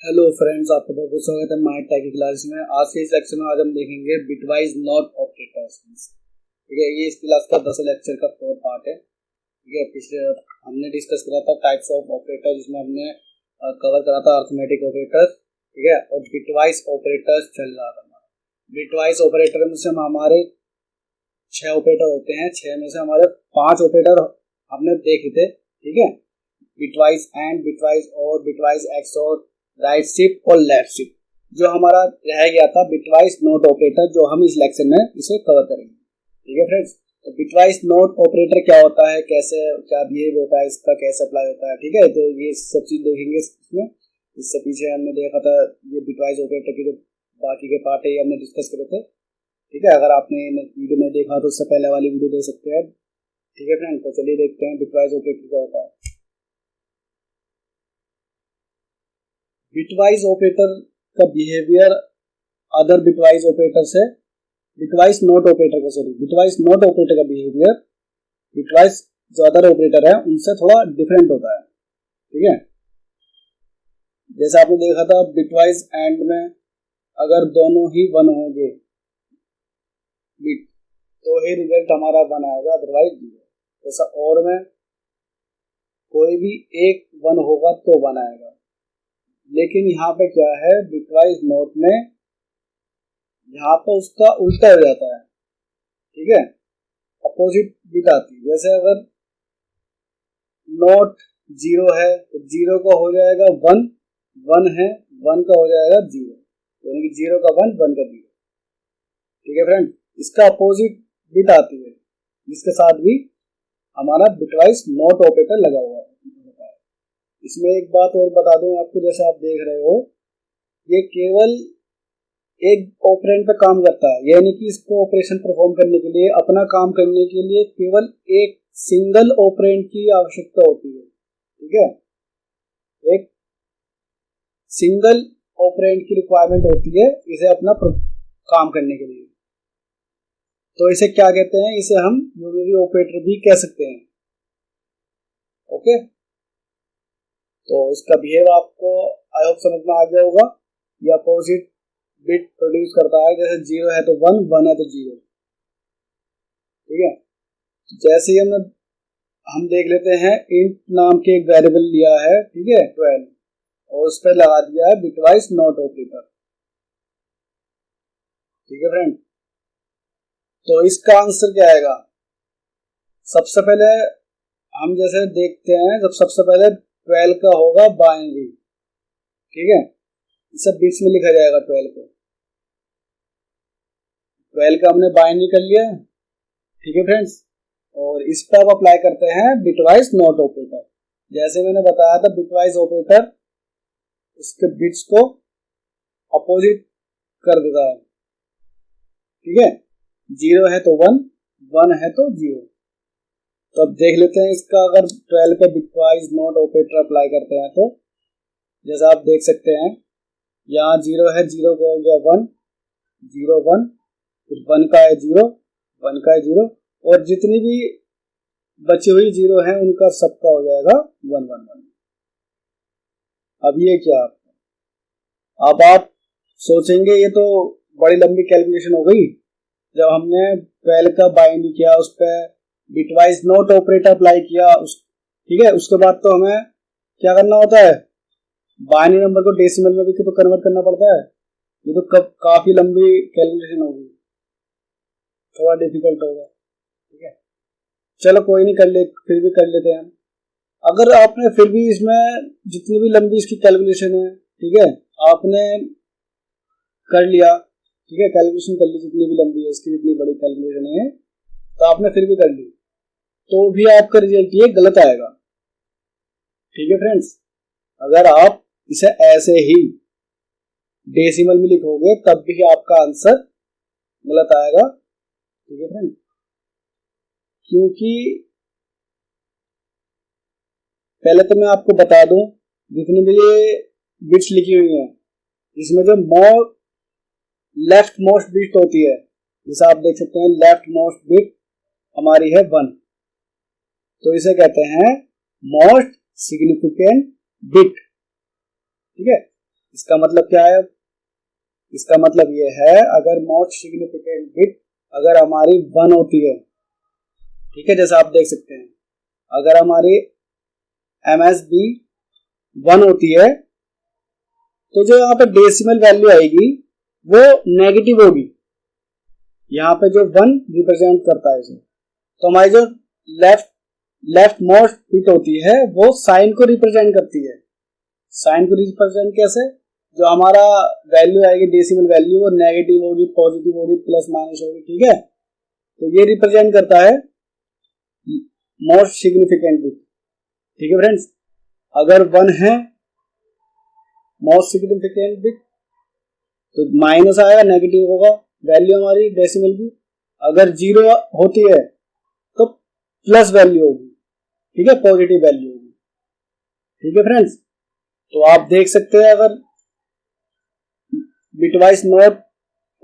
Hello friends, आपका बहुत बहुत स्वागत है माय टेक की क्लास में। आज के इस लेक्चर में हम देखेंगे बिटवाइज नॉट ऑपरेटर्स। ठीक है, ये इस क्लास का 10 लेक्चर का 4 पार्ट है। ठीक है, पिछले हमने डिस्कस करा था टाइप्स ऑफ ऑपरेटर, जिसमें हमने कवर करा था अरिथमेटिक ऑपरेटर। ठीक है, और बिटवाइज ऑपरेटर्स चल रहा था हमारा। बिटवाइज ऑपरेटर में से हमारे 6 ऑपरेटर होते हैं। 6 में से हमारे 5 ऑपरेटर हमने देखे थे। ठीक है, बिटवाइज एंड, बिटवाइज और, बिटवाइज एक्स और, राइट शिफ्ट और लेफ्ट शिफ्ट। जो हमारा रह गया था बिटवाइज नॉट ऑपरेटर, जो हम इस लेक्चर में इसे कवर करेंगे। ठीक है फ्रेंड्स, तो बिटवाइज नॉट ऑपरेटर क्या होता है, कैसे क्या बिहेव होता है, इसका कैसे अप्लाई होता है। ठीक है, तो ये सब चीज देखेंगे इसमें। इससे पीछे हमने देखा था ये बिटवाइज ऑपरेटर की जो बाकी के पार्ट है ये हमने डिस्कस करे थे। ठीक है, अगर आपने वीडियो में देखा तो उससे पहले वाली वीडियो देख सकते हैं। ठीक है फ्रेंड, तो चलिए देखते हैं बिटवाइज ऑपरेटर क्या होता है। बिटवाइज ऑपरेटर का बिहेवियर अदर बिटवाइज ऑपरेटर से, बिटवाइज नॉट ऑपरेटर का, सॉरी, बिटवाइज नॉट ऑपरेटर का बिहेवियर बिटवाइज जो अदर ऑपरेटर है उनसे थोड़ा डिफरेंट होता है। ठीक है, जैसे आपने देखा था बिटवाइज एंड में अगर दोनों ही 1 होंगे बिट तो ही रिजल्ट हमारा 1 आएगा, अदरवाइज 0। जैसा और में कोई भी एक 1 होगा तो 1 आएगा। लेकिन यहाँ पे क्या है, बिटवाइज नॉट में यहाँ पे उसका उल्टा हो जाता है। ठीक है, अपोजिट बिट आती है। जैसे अगर नॉट 0 है तो 0 का हो जाएगा 1, 1 है 1 का हो जाएगा 0, यानी कि 0 का 1, 1 का 0। ठीक है फ्रेंड, इसका अपोजिट बिट आती है जिसके साथ भी हमारा बिटवाइज नॉट ऑपरेटर लगा हुआ है। इसमें एक बात और बता दूं आपको, जैसे आप देख रहे हो ये केवल एक ऑपरेंड पे काम करता है, यानी कि इसको ऑपरेशन परफॉर्म करने के लिए, अपना काम करने के लिए केवल एक सिंगल ऑपरेंड की आवश्यकता होती है। ठीक है, एक सिंगल ऑपरेंड की रिक्वायरमेंट होती है इसे अपना काम करने के लिए। तो इसे क्या कहते हैं, इसे हम यूनिटरी ऑपरेटर भी कह सकते हैं। ओके, तो इसका बिहेव आपको आई होप समझ में आ गया होगा। ये अपोजिट बिट प्रोड्यूस करता है, जैसे 0 है तो 1, 1 है तो 0। ठीक है, जैसे ही हम देख लेते हैं इंट नाम के एक वेरिएबल लिया है, ठीक है 12, और उस पर लगा दिया है बिटवाइज नॉट ऑपरेटर। ठीक है फ्रेंड, तो इसका आंसर क्या आएगा। सबसे पहले हम जैसे देखते हैं, जब सबसे पहले 12 का होगा बाइनरी। ठीक है, इसे बिट्स में लिखा जाएगा 12 को। 12 का हमने बाइनरी कर लिया। ठीक है फ्रेंड्स, और इस पर अब अप्लाई करते हैं बिटवाइज नॉट ऑपरेटर। जैसे मैंने बताया था बिटवाइज ऑपरेटर उसके बिट्स को अपोजिट कर देता है। ठीक है, 0 है तो 1, 1 है तो 0। तो अब देख लेते हैं इसका, अगर 12 पे बिटवाइज नॉट ऑपरेटर अप्लाई करते हैं तो जैसा आप देख सकते हैं यहाँ 0 है, 0 का हो गया 1, 0 1, फिर 1 का है 0, 1 का है 0, और जितनी भी बची हुई 0 है उनका सबका हो जाएगा 1 1 1। अब ये क्या, अब आप सोचेंगे ये तो बड़ी लंबी कैलकुलेशन हो गई। जब हमने 12 का बाइंड किया, उस पर बिटवाइज नॉट ऑपरेटर अप्लाई किया, ठीक है, उसके बाद तो हमें क्या करना होता है, बाइनरी नंबर को डेसिमल में भी तो कन्वर्ट करना पड़ता है। ये तो काफी लंबी कैलकुलेशन होगी, थोड़ा डिफिकल्ट होगा। ठीक है, चलो कोई नहीं, फिर भी कर लेते हैं हम। अगर आपने फिर भी इसमें जितनी भी लंबी इसकी कैलकुलेशन है, ठीक है, आपने कर लिया, ठीक है, कैलकुलेशन कर ली जितनी भी लंबी है इसकी, जितनी बड़ी कैलकुलेशन है, तो आपने फिर भी कर ली, तो भी आपका रिजल्ट ये गलत आएगा। ठीक है फ्रेंड्स, अगर आप इसे ऐसे ही डेसिमल में लिखोगे तब भी आपका आंसर गलत आएगा। ठीक है फ्रेंड्स, क्योंकि पहले तो मैं आपको बता दूं, जितनी भी ये बिट्स लिखी हुई हैं इसमें जो लेफ्ट मोस्ट बिट होती है, जैसे आप देख सकते हैं लेफ्ट मोस्ट बिट हमारी है 1, तो इसे कहते हैं मोस्ट सिग्निफिकेंट बिट। ठीक है, इसका मतलब क्या है? इसका मतलब ये है अगर मोस्ट सिग्निफिकेंट बिट अगर हमारी 1 होती है, ठीक है, जैसा आप देख सकते हैं, अगर हमारी MSB 1 होती है तो जो यहाँ पे डेसिमल वैल्यू आएगी वो नेगेटिव होगी। यहाँ पे जो 1 रिप्रेजेंट करता है इसे, तो हमारी जो लेफ्ट मोस्ट बिट होती है वो साइन को रिप्रेजेंट करती है। साइन को रिप्रेजेंट कैसे? जो हमारा वैल्यू आएगी डेसिमल वैल्यू वो नेगेटिव होगी, पॉजिटिव होगी, प्लस माइनस होगी, ठीक है। तो ये रिप्रेजेंट करता है मोस्ट सिग्निफिकेंट बिट, ठीक है फ्रेंड्स। अगर 1 है मोस्ट सिग्निफिकेंट बिट तो माइनस आएगा, नेगेटिव होगा वैल्यू हमारी डेसिमल की। अगर 0 होती है तो प्लस वैल्यू होगी, ठीक है, पॉजिटिव वैल्यू होगी, ठीक है फ्रेंड्स। तो आप देख सकते हैं अगर बिटवाइज नॉट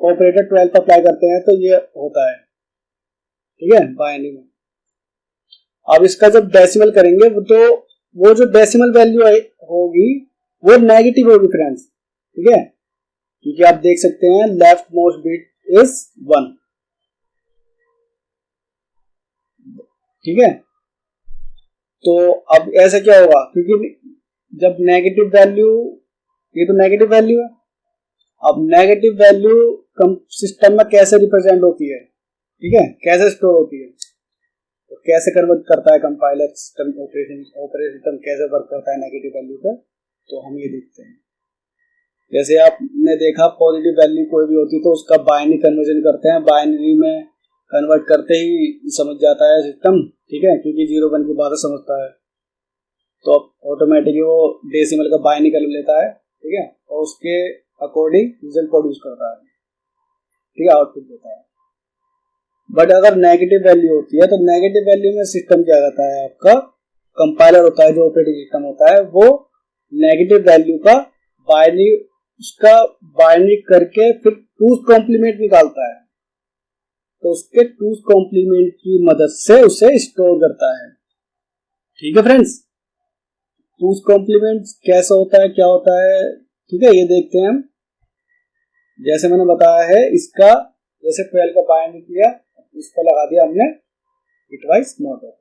ऑपरेटर 12 पर अप्लाई करते हैं तो ये होता है, ठीक है, बाइनरी में। अब इसका जब डेसिमल करेंगे तो वो जो डेसिमल वैल्यू होगी वो नेगेटिव होगी फ्रेंड्स, ठीक है, क्योंकि आप देख सकते हैं लेफ्ट मोस्ट बिट इज 1, ठीक है। तो अब ऐसे क्या होगा, क्योंकि जब नेगेटिव वैल्यू, ये तो नेगेटिव वैल्यू है, अब नेगेटिव वैल्यू सिस्टम में कैसे रिप्रेजेंट होती है, ठीक है, कैसे स्टोर होती है, तो कैसे कन्वर्ट करता है कंपाइलर सिस्टम, ऑपरेशन सिस्टम कैसे वर्क करता है नेगेटिव वैल्यू पे, तो हम ये देखते हैं। जैसे आपने देखा पॉजिटिव वैल्यू कोई भी होती तो उसका बाइनरी कन्वर्जन करते हैं, बाइनरी में कन्वर्ट करते ही समझ जाता है सिस्टम, ठीक है, क्योंकि 0 1 की बात समझता है, तो ऑटोमेटिकली वो डेसिमल का बाइनरी कर लेता है, ठीक है, और उसके अकॉर्डिंग रिजल्ट प्रोड्यूस करता है, ठीक है, आउटपुट देता है। बट अगर नेगेटिव वैल्यू होती है तो नेगेटिव वैल्यू में सिस्टम क्या करता है, आपका कंपाइलर होता है जो ऑपरेटिंग सिस्टम होता है वो नेगेटिव वैल्यू का बाइनरी, उसका बाइनरी करके फिर 2's कॉम्प्लीमेंट निकालता है, तो उसके 2's कॉम्प्लीमेंट की मदद से उसे स्टोर करता है, ठीक है फ्रेंड्स। 2's कॉम्प्लीमेंट कैसा होता है, क्या होता है, ठीक है, ये देखते हैं हम। जैसे मैंने बताया है, इसका जैसे 12 का बाइनरी किया, इसको लगा दिया हमने बिटवाइज नॉट ऑपरेटर,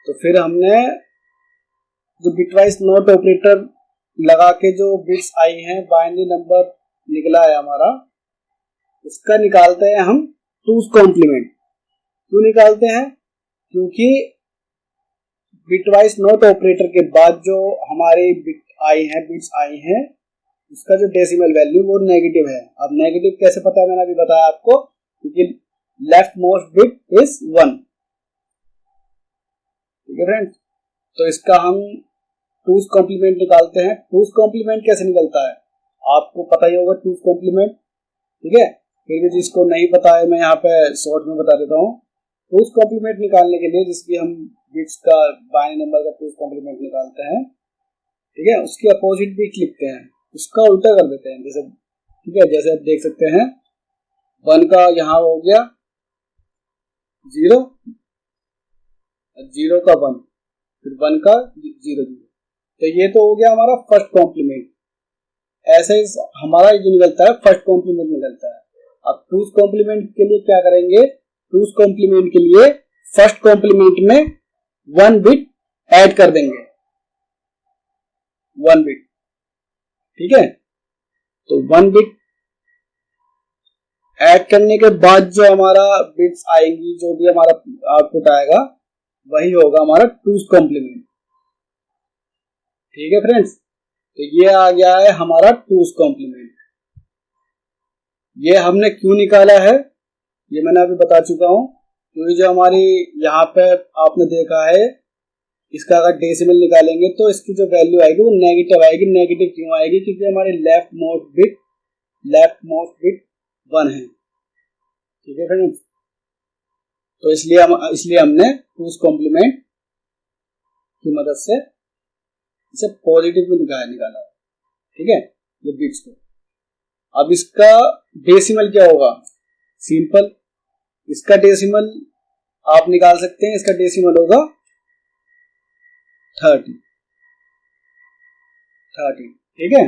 तो फिर हमने जो बिटवाइज नॉट ऑपरेटर लगा के जो बिट्स आई हैं, बाइनरी नंबर निकला है हमारा, उसका निकालते हैं हम 2's कॉम्प्लीमेंट। क्यों निकालते हैं? क्योंकि बिटवाइज नॉट ऑपरेटर के बाद जो हमारी बिट्स आई हैं, उसका जो डेसिमल वैल्यू वो नेगेटिव है। अब नेगेटिव कैसे पता है, मैंने अभी बताया आपको, क्योंकि लेफ्ट मोस्ट बिट इज 1, ठीक है फ्रेंड्स। तो इसका हम 2's कॉम्प्लीमेंट निकालते हैं। 2's कॉम्प्लीमेंट कैसे निकलता है आपको पता ही होगा, 2's कॉम्प्लीमेंट, ठीक है, फिर भी जिसको नहीं पता है मैं यहाँ पे शॉर्ट में बता देता हूँ। 2's कॉम्प्लीमेंट निकालने के लिए जिसकी हम बिट्स का बाइनरी नंबर का 2's कॉम्प्लीमेंट निकालते हैं, ठीक है, उसकी अपोजिट बिट लिखते हैं, उसका उल्टा कर देते हैं, जैसे, ठीक है, जैसे आप देख सकते हैं 1 का यहाँ हो गया 0, 0 का 1, फिर 1 का 0 0, तो ये तो हो गया हमारा फर्स्ट कॉम्प्लीमेंट। ऐसे ही हमारा ये निकलता है फर्स्ट कॉम्प्लीमेंट निकलता है। अब 2's कॉम्प्लीमेंट के लिए क्या करेंगे, 2's कॉम्प्लीमेंट के लिए फर्स्ट कॉम्प्लीमेंट में 1 बिट ऐड कर देंगे, 1 बिट, ठीक है। तो 1 बिट ऐड करने के बाद जो हमारा बिट्स आएंगी, जो भी हमारा आउटपुट आएगा वही होगा हमारा 2's कॉम्प्लीमेंट, ठीक है फ्रेंड्स। तो ये आ गया है हमारा 2's कॉम्प्लीमेंट। ये हमने क्यों निकाला है ये मैंने अभी बता चुका हूं, क्योंकि जो हमारी यहाँ पे आपने देखा है, इसका अगर डेसिमल निकालेंगे तो इसकी जो वैल्यू आएगी वो नेगेटिव आएगी। नेगेटिव क्यों आएगी? क्योंकि हमारे लेफ्ट मोस्ट बिट 1 है, ठीक है फ्रेंड्स। तो इसलिए हमने 2's कॉम्प्लीमेंट की मदद से इसे पॉजिटिव में निकाला, ठीक है, ये बिट्स को। अब इसका डेसिमल क्या होगा? सिंपल, इसका डेसिमल आप निकाल सकते हैं, इसका डेसिमल होगा 30, 13, ठीक है।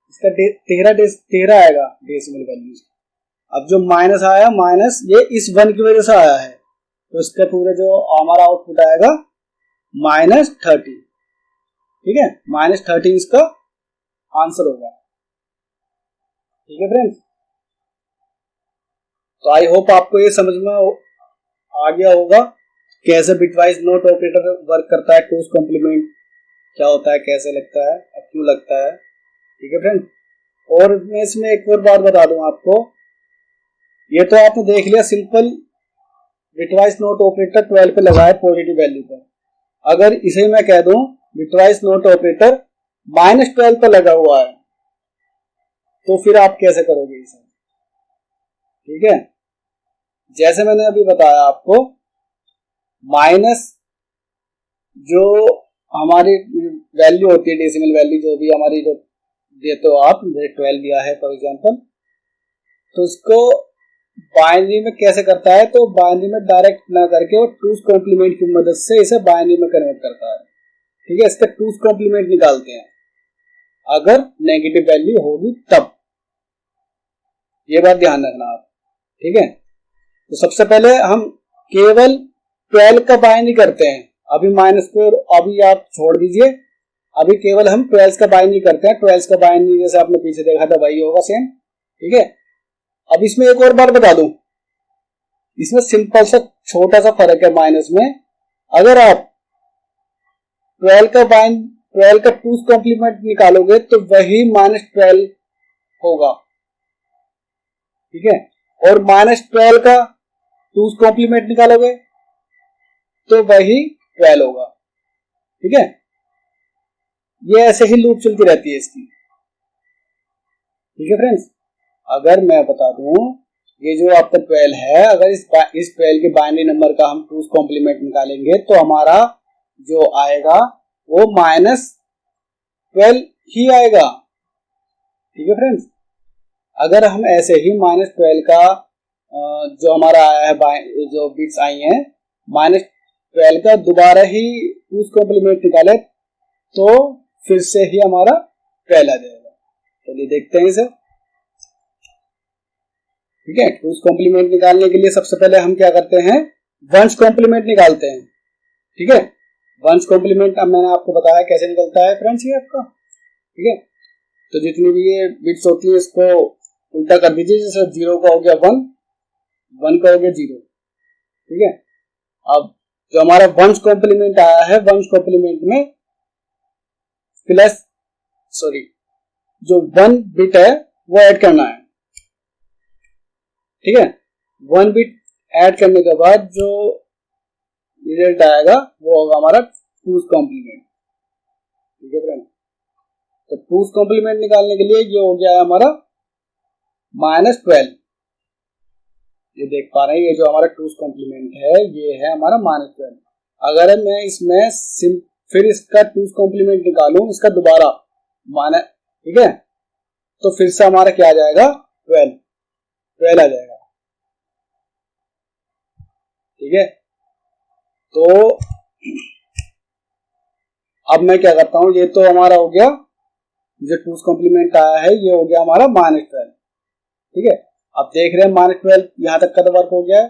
इसका 13 आएगा डेसिमल वैल्यू। अब जो माइनस आया, माइनस ये इस 1 की वजह से आया है, तो इसका पूरा जो हमारा आउटपुट आएगा -13, ठीक है। -13 इसका आंसर होगा, ठीक है फ्रेंड्स। तो आई होप आपको ये समझ में आ गया होगा कैसे बिटवाइज नॉट ऑपरेटर वर्क करता है, टूज कॉम्प्लीमेंट क्या होता है, कैसे लगता है, अब क्यों लगता है, ठीक है फ्रेंड्स। और मैं इसमें एक और बात बता दूं आपको, ये तो आपने देख लिया सिंपल बिटवाइज नॉट ऑपरेटर 12 पे लगा है पॉजिटिव वैल्यू पर। अगर इसे मैं कह दूं बिटवाइज नॉट ऑपरेटर -12 पे लगा हुआ है, तो फिर आप कैसे करोगे इसे, ठीक है। जैसे मैंने अभी बताया आपको, माइनस जो हमारी वैल्यू होती है, डेसिमल वैल्यू जो भी हमारी जो देते हो आप, 12 दिया है फॉर एग्जांपल, तो उसको बाइनरी में कैसे करता है, तो बाइनरी में डायरेक्ट ना करके वो टूज कॉम्प्लीमेंट की मदद से इसे बाइनरी में कन्वर्ट करता है, ठीक है। इसका टूज कॉम्प्लीमेंट निकालते हैं अगर नेगेटिव वैल्यू होगी तब, ये बात ध्यान रखना आप, ठीक है। तो सबसे पहले हम केवल 12 का बाइनरी करते हैं, अभी माइनस को अभी आप छोड़ दीजिए, अभी केवल हम 12 का बाइनरी करते हैं। 12 का बाइनरी जैसे आपने पीछे देखा था वही होगा सेम, ठीक है। अब इसमें एक और बात बता दूं, इसमें सिंपल सा छोटा सा फर्क है माइनस में। अगर आप 12 का टूज कॉम्प्लीमेंट निकालोगे तो वही -12 होगा, ठीक है। और -12 का टूज कॉम्प्लीमेंट निकालोगे तो वही 12 होगा, ठीक है। ये ऐसे ही लूप चलती रहती है इसकी, ठीक है फ्रेंड्स। अगर मैं बता दूं, ये जो आपका 12 है, अगर इस 12 के बाइनरी नंबर का हम टूज कॉम्प्लीमेंट निकालेंगे तो हमारा जो आएगा वो -12 ही आएगा, ठीक है फ्रेंड्स। अगर हम ऐसे ही -12 का जो हमारा आया है, जो बिट्स आई हैं, -12 का दोबारा ही टूज कॉम्प्लीमेंट निकाले तो फिर से ही हमारा 12 आ जाएगा। चलिए देखते हैं इसे, ठीक है। टूज कॉम्प्लीमेंट निकालने के लिए सबसे पहले हम क्या करते हैं, वंस कॉम्प्लीमेंट निकालते हैं, ठीक है। वंस कॉम्प्लीमेंट अब मैंने आपको बताया कैसे निकलता है फ्रेंड्स, ये आपका, ठीक है। तो जितनी भी ये बिट्स होती है इसको उल्टा कर दीजिए, जैसे 0 का हो गया 1, 1 का हो गया 0, ठीक है। अब जो हमारा वंस कॉम्प्लीमेंट आया है, वंस कॉम्प्लीमेंट में प्लस जो 1 बिट है वो ऐड करना है, ठीक है। 1 बिट ऐड करने के बाद जो रिजल्ट आएगा वो होगा हमारा टूज कॉम्प्लीमेंट, ठीक है फ्रेंड। तो टूज कॉम्प्लीमेंट निकालने के लिए ये हो गया है हमारा -12, ये देख पा रहे हैं, ये जो हमारा टूज कॉम्प्लीमेंट है ये है हमारा -12। अगर मैं इसमें फिर इसका टूज कॉम्प्लीमेंट निकालूं, इसका दोबारा ठीक है, तो फिर से हमारा क्या आ जाएगा, 12 आ जाएगा, ठीक है। तो अब मैं क्या करता हूं, ये तो हमारा हो गया, जो टूज कॉम्प्लीमेंट आया है ये हो गया हमारा -12, ठीक है। अब देख रहे हैं -12 यहां तक का तो वर्क हो गया है।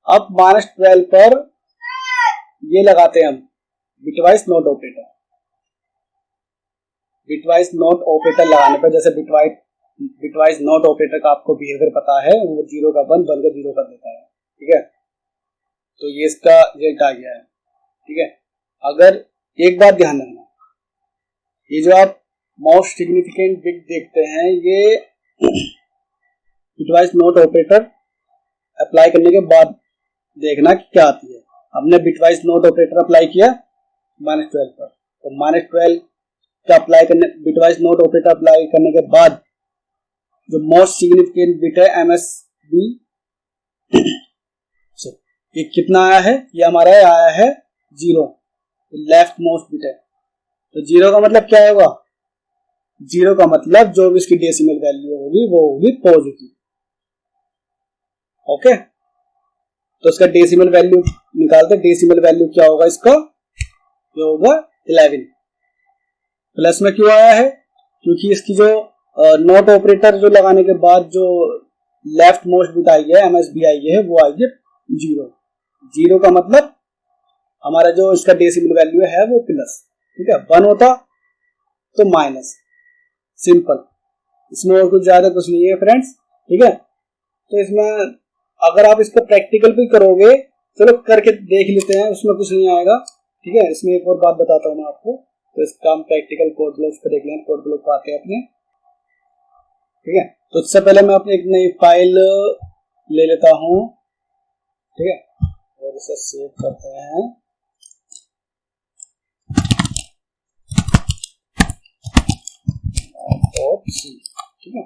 अब -12 पर ये लगाते हैं हम bitwise not operator. Bitwise not operator लगाने पर, जैसे बिटवाइज नॉट ऑपरेटर का आपको बिहेवियर पता है, वो 0 का 1, 1 का 0 कर देता है, ठीक है। तो ये इसका रिजल्ट आ गया है, ठीक है। अगर एक बात ध्यान रखना, ये जो आप मोस्ट सिग्निफिकेंट बिट देखते हैं, ये बिटवाइज नॉट ऑपरेटर अप्लाई करने के बाद देखना कि क्या आती है। हमने बिटवाइज नॉट ऑपरेटर अप्लाई किया -12 पर, तो -12 का अप्लाई करने, बिटवाइज नॉट ऑपरेटर अप्लाई करने के बाद जो मोस्ट सिग्निफिकेंट बिट है MSB, ये कितना आया है, ये हमारा आया है 0, लेफ्ट मोस्ट बिट है। तो 0 का मतलब क्या होगा, 0 का मतलब जो भी इसकी डेसिमल वैल्यू होगी वो होगी पॉजिटिव, ओके। तो इसका डेसिमल वैल्यू निकालते, डेसिमल वैल्यू क्या होगा इसका, जो होगा 11, प्लस में क्यों आया है? क्योंकि इसकी जो नॉट ऑपरेटर जो लगाने के बाद जो लेफ्ट मोस्ट बिट आई है MSB आई है वो आई है 0। 0 का मतलब हमारा जो इसका डेसिमल वैल्यू है वो प्लस, ठीक है। 1 होता तो माइनस, सिंपल, इसमें और कुछ ज्यादा कुछ नहीं है फ्रेंड्स, ठीक है। तो इसमें अगर आप इसको प्रैक्टिकल भी करोगे, चलो करके देख लेते हैं, उसमें कुछ नहीं आएगा, ठीक है। इसमें एक और बात बताता हूँ मैं आपको, तो इसका हम प्रैक्टिकल कोड ब्लॉक्स पे देख लें, कोड ब्लॉक आते हैं अपने, ठीक है। तो इससे पहले मैं अपनी एक नई फाइल ले लेता हूँ, ठीक है, और इसे सेव करते हैं। ठीक है,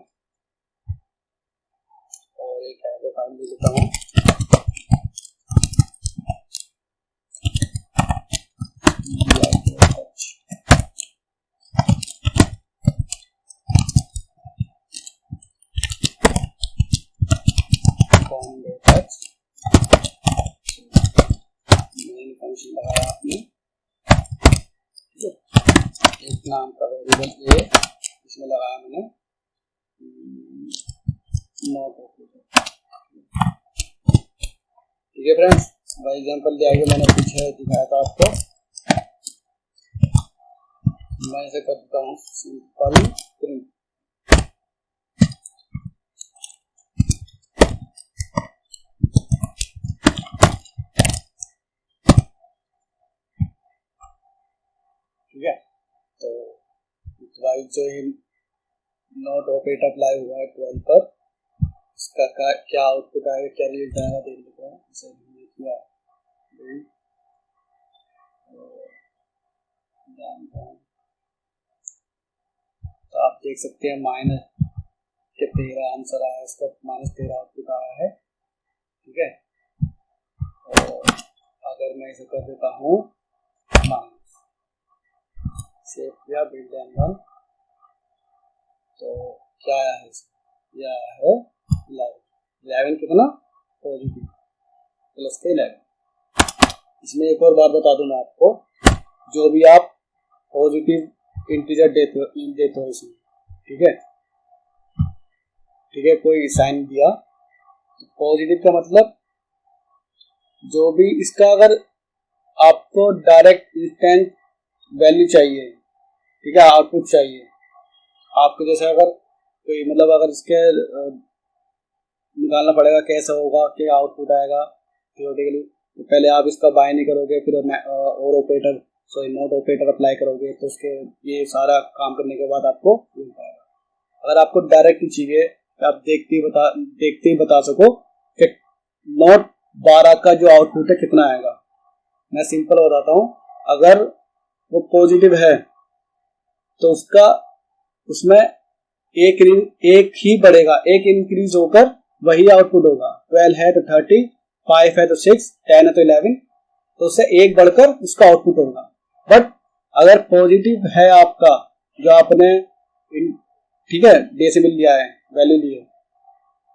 और एक है फाइल ले लेता हूँ, फंक्शन लगाया आपने, ठीक है। एक नाम का वेरिएबल ए इसमें लगाया मैंने, नॉट ऑपरेटर, ठीक है फ्रेंड्स। बाय एग्जांपल दिया गया, मैंने पीछे दिखाया था आपको, मैं इसे करता हूँ सिंपल प्रिंट, ठीक है। तो जो नॉट ऑपरेटर अप्लाई हुआ है 12 पर, इसका क्या आउटपुट आएगा, क्या रिजल्ट आएगा देख लेते हैं। इसे किया तो आप देख सकते हैं माइनस के 13 आंसर आया, इसका -13 आउटपुट आया है, ठीक है। और अगर मैं इसे कर देता हूँ माइनस, सेव किया, बिल्ड एंड रन, तो क्या आया है, यह आया है 11 कितना पॉजिटिव, प्लस के 11। इसमें एक और बात बता दूं मैं आपको, जो भी आप पॉजिटिव इंटीजर देते हो इसमें, ठीक है, ठीक है, कोई साइन दिया तो पॉजिटिव का मतलब जो भी इसका, अगर आपको डायरेक्ट इंस्टेंट वैल्यू चाहिए, ठीक है, आउटपुट चाहिए आपको, जैसे अगर कोई मतलब अगर इसके निकालना पड़ेगा कैसा होगा, क्या आउटपुट आएगा थियोरेटिकली, तो पहले आप इसका बाय नहीं करोगे, फिर और ऑपरेटर नॉट ऑपरेटर अप्लाई करोगे, तो उसके ये सारा काम करने के बाद आपको मिल पाएगा। अगर आपको डायरेक्ट चाहिए तो आप देखते ही बता सको कि नॉट 12 का जो आउटपुट है कितना आएगा। मैं सिंपल बताता हूँ, अगर वो पॉजिटिव है तो उसका उसमें एक ही बढ़ेगा, एक इंक्रीज होकर वही आउटपुट होगा। 12 है तो 30, 5 है तो 6, 10 है तो 11, तो उससे एक बढ़कर उसका आउटपुट होगा। बट अगर पॉजिटिव है आपका, जो आपने ठीक है डेसिमल लिया है, वैल्यू ली है,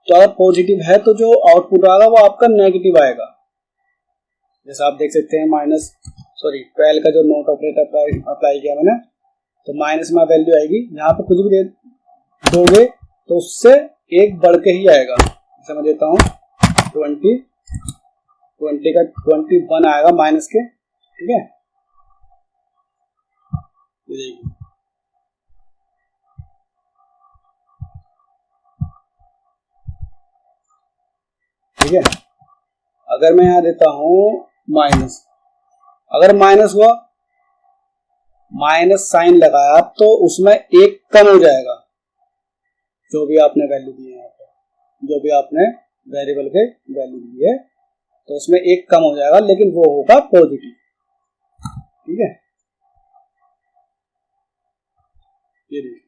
तो अगर पॉजिटिव है तो जो आउटपुट आएगा वो आपका नेगेटिव आएगा। जैसे आप देख सकते हैं 12 का जो नॉट ऑपरेटर अप्लाई किया मैंने, तो माइनस में वैल्यू आएगी, यहाँ पे कुछ भी दे दोगे तो उससे एक बढ़ के ही आएगा। जैसे मैं देता हूँ 20 का 21 आएगा माइनस के, ठीक है, ठीक है। अगर मैं यहाँ देता हूँ माइनस, अगर माइनस हुआ, माइनस साइन लगाया तो उसमें एक कम हो जाएगा, जो भी आपने वैल्यू दी है, जो भी आपने वेरिएबल के वैल्यू दी है, तो उसमें एक कम हो जाएगा, लेकिन वो होगा पॉजिटिव, ठीक है। ये देखिए,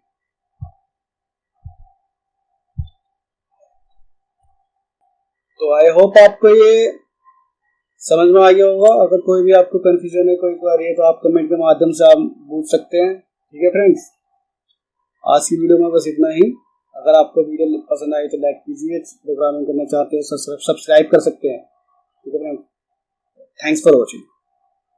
तो आई होप आपको ये समझ में आ गया होगा। अगर कोई भी आपको कंफ्यूजन है, कोई क्वेरी है, तो आप कमेंट के माध्यम से आप पूछ सकते हैं, ठीक है फ्रेंड्स। आज की वीडियो में बस इतना ही। अगर आपको वीडियो पसंद आई तो लाइक कीजिए, प्रोग्रामिंग करना चाहते हैं सब्सक्राइब कर सकते हैं, ठीक है फ्रेंड्स। Thanks for watching.